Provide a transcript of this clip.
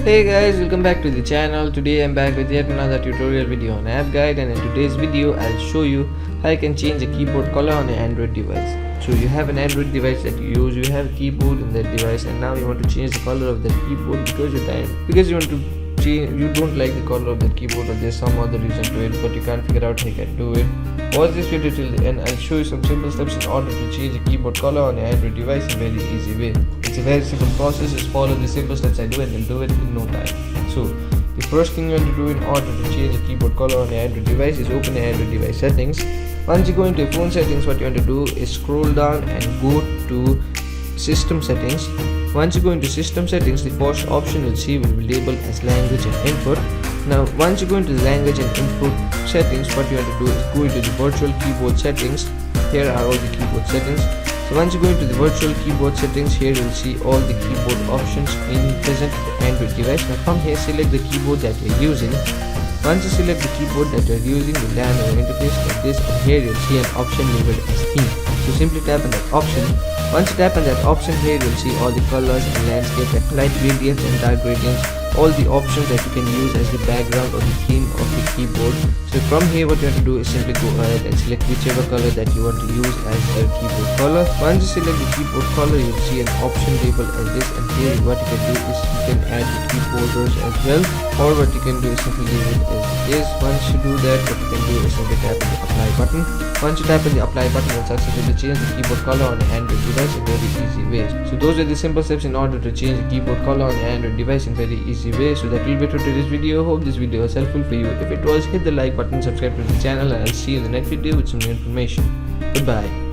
Hey guys, welcome back to the channel. Today I'm back with yet another tutorial video on app guide, and in today's video I'll show you how you can change the keyboard color on your Android device. So you have an Android device that you use, you have a keyboard in that device, and now you want to change the color of that keyboard because you want to change, you don't like the color of that keyboard, or there's some other reason to it, but you can't figure out how you can do it. Watch this video till the end. I'll show you some simple steps in order to change the keyboard color on your Android device in a very easy way. It's a very simple process. Just follow the simple steps I do and you'll do it in no time. So the first thing you want to do in order to change the keyboard color on your Android device is open your Android device settings. Once you go into your phone settings, what you want to do is scroll down and go to system settings. Once you go into system settings, the first option you'll see will be labeled as language and input. Now once you go into the language and input settings, what you want to do is go into the virtual keyboard settings. Here are all the keyboard settings. So once you go into the virtual keyboard settings, here you'll see all the keyboard options present in the Android device. Now from here, select the keyboard that you're using. Once you select the keyboard that you're using, you'll land on your interface like this, and here you'll see an option labeled as theme. So simply tap on that option. Once you tap on that option, here you'll see all the colors and landscape and light gradients and dark gradients, all the options that you can use as the background or the theme of the keyboard. So from here, what you have to do is simply go ahead and select whichever color that you want to use as your keyboard color. Once you select the keyboard color, you'll see an option labeled as this, and here what you can do is you can add the keyboarders as well, or what you can do is simply leave it as it is. Once you do that, what you can do is simply tap on the apply button. Once you tap on the apply button, you'll successfully change the keyboard color on your Android device in very easy ways. So those are the simple steps in order to change the keyboard color on your Android device in very easy way. So that will be it for today's video. Hope this video was helpful for you. If it was, hit the like button, subscribe to the channel, and I'll see you in the next video with some new information. Goodbye.